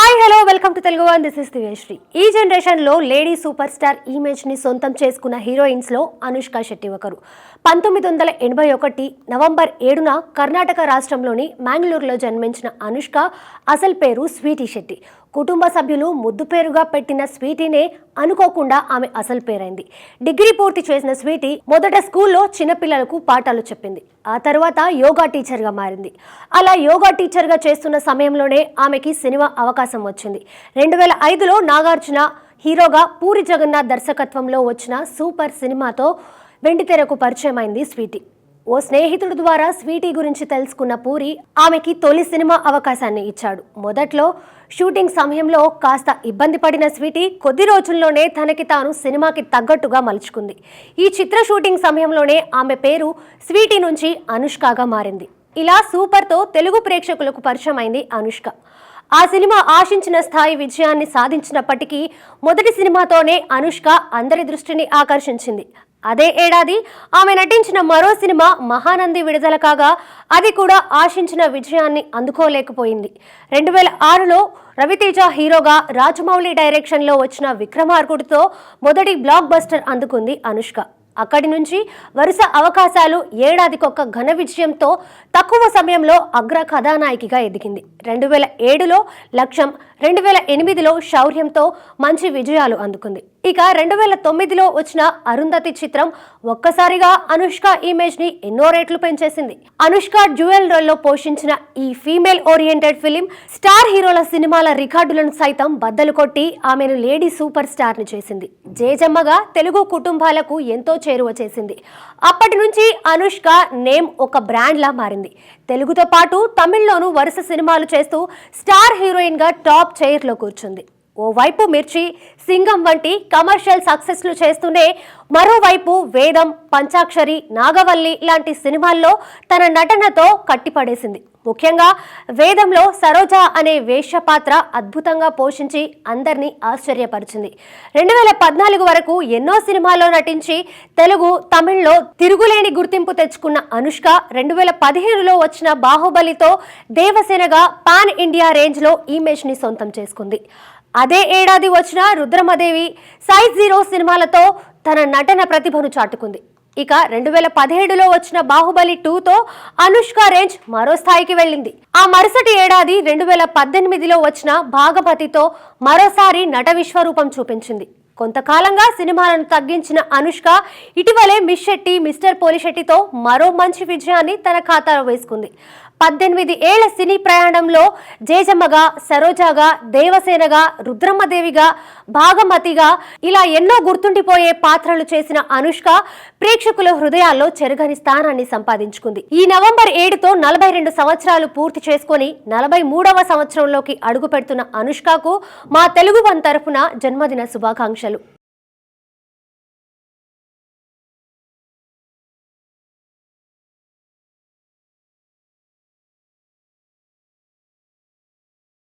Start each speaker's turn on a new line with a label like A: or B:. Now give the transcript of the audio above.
A: Hi hello welcome to Telugu one. This is Divyasri. ఈ జనరేషన్లో lady super star ఇమేజ్ని సొంతం చేసుకున్న హీరోయిన్స్లో అనుష్క శెట్టి ఒకరు. 1981 నవంబర్ 7న కర్ణాటక రాష్ట్రంలోని మ్యాంగ్లూరులో జన్మించిన అనుష్క అసలు పేరు స్వీటీ శెట్టి. కుటుంబ సభ్యులు ముద్దు పేరుగా పెట్టిన స్వీటీనే అనుకోకుండా ఆమె అసలు పేరైంది. డిగ్రీ పూర్తి చేసిన స్వీటీ మొదట స్కూల్లో చిన్నపిల్లలకు పాఠాలు చెప్పింది. ఆ తర్వాత యోగా టీచర్గా మారింది. అలా యోగా టీచర్గా చేస్తున్న సమయంలోనే ఆమెకి సినిమా అవకాశం వచ్చింది. 2005లో నాగార్జున హీరోగా పూరి జగన్నాథ్ దర్శకత్వంలో వచ్చిన సూపర్ సినిమాతో వెండితెరకు పరిచయమైంది స్వీటీ. ఓ స్నేహితుడి ద్వారా స్వీటీ గురించి తెలుసుకున్న పూరి ఆమెకి తొలి సినిమా అవకాశాన్ని ఇచ్చాడు. మొదట్లో షూటింగ్ సమయంలో కాస్త ఇబ్బంది పడిన స్వీటీ కొద్ది రోజుల్లోనే తనకి తాను సినిమాకి తగ్గట్టుగా మలుచుకుంది. ఈ చిత్ర షూటింగ్ సమయంలోనే ఆమె పేరు స్వీటీ నుంచి అనుష్కగా మారింది. ఇలా సూపర్తో తెలుగు ప్రేక్షకులకు పరిచయమైంది అనుష్క. ఆ సినిమా ఆశించిన స్థాయి విజయాన్ని సాధించినప్పటికీ మొదటి సినిమాతోనే అనుష్క అందరి దృష్టిని ఆకర్షించింది. అదే ఏడాది ఆమె నటించిన మరో సినిమా మహానంది విడుదల కాగా అది కూడా ఆశించిన విజయాన్ని అందుకోలేకపోయింది. 2006లో రవితేజ హీరోగా రాజమౌళి డైరెక్షన్లో వచ్చిన విక్రమార్కుడితో మొదటి బ్లాక్ బస్టర్ అందుకుంది అనుష్క. అక్కడి నుంచి వరుస అవకాశాలు, ఏడాదికొక్క ఘన విజయంతో తక్కువ సమయంలో అగ్ర కథానాయికగా ఎదిగింది. 2007లో లక్ష్యం, 2008లో శౌర్యంతో మంచి విజయాలు అందుకుంది. ఇక 2009లో వచ్చిన అరుంధతి చిత్రం ఒక్కసారిగా అనుష్క ఇమేజ్ ని ఎన్నో రేట్లు పెంచేసింది. అనుష్క డ్యూయల్ రోల్లో పోషించిన ఈ ఫీమేల్ ఓరియంటెడ్ ఫిలిం స్టార్ హీరోల సినిమాల రికార్డులను సైతం బద్దలు కొట్టి ఆమెను లేడీ సూపర్ స్టార్ ని చేసింది. జేజమ్మగా తెలుగు కుటుంబాలకు ఎంతో చేరువ చేసింది. అప్పటి నుంచి అనుష్క నేమ్ ఒక బ్రాండ్ లా మారింది. తెలుగుతో పాటు తమిళ్లోనూ వరుస సినిమాలు చేస్తూ స్టార్ హీరోయిన్ గా టాప్ చైర్లో కూర్చుంది. ఓవైపు మిర్చి, సింగం వంటి కమర్షియల్ సక్సెస్లు చేస్తూనే మరోవైపు వేదం, పంచాక్షరి, నాగవల్లి లాంటి సినిమాల్లో తన నటనతో కట్టిపడేసింది. ముఖ్యంగా వేదంలో సరోజ అనే వేశ్య పాత్ర అద్భుతంగా పోషించి అందరినీ ఆశ్చర్యపరిచింది. 2014 వరకు ఎన్నో సినిమాల్లో నటించి తెలుగు, తమిళ్లో తిరుగులేని గుర్తింపు తెచ్చుకున్న అనుష్క 2015లో వచ్చిన బాహుబలితో దేవసేనగా పాన్ ఇండియా రేంజ్లో ఇమేజ్ ని సొంతం చేసుకుంది. అదే ఏడాది వచ్చిన రుద్రమదేవి, సైజ్ 0 సినిమాలతో తన నటన ప్రతిభను చాటుకుంది. ఇక 2017లో వచ్చిన బాహుబలి 2తో అనుష్క రేంజ్ మరో స్థాయికి వెళ్ళింది. ఆ మరుసటి ఏడాది 2018లో వచ్చిన భాగమతితో మరోసారి నట విశ్వరూపం చూపించింది. కొంతకాలంగా సినిమాలను తగ్గించిన అనుష్క ఇటీవలే మిస్ శెట్టి, మిస్టర్ పోలిశెట్టితో మరో మంచి విజయాన్ని తన ఖాతాలో వేసుకుంది. 18 ఏళ్ల సినీ ప్రయాణంలో జేజమ్మగా, సరోజాగా, దేవసేనగా, రుద్రమ్మదేవిగా, భాగమతిగా ఇలా ఎన్నో గుర్తుండిపోయే పాత్రలు చేసిన అనుష్క ప్రేక్షకుల హృదయాల్లో చెరగని స్థానాన్ని సంపాదించుకుంది. ఈ నవంబర్ 7తో 42 సంవత్సరాలు పూర్తి చేసుకుని 43వ సంవత్సరంలోకి అడుగు పెడుతున్న అనుష్కకు మా తెలుగు వన్ తరపున జన్మదిన శుభాకాంక్షలు.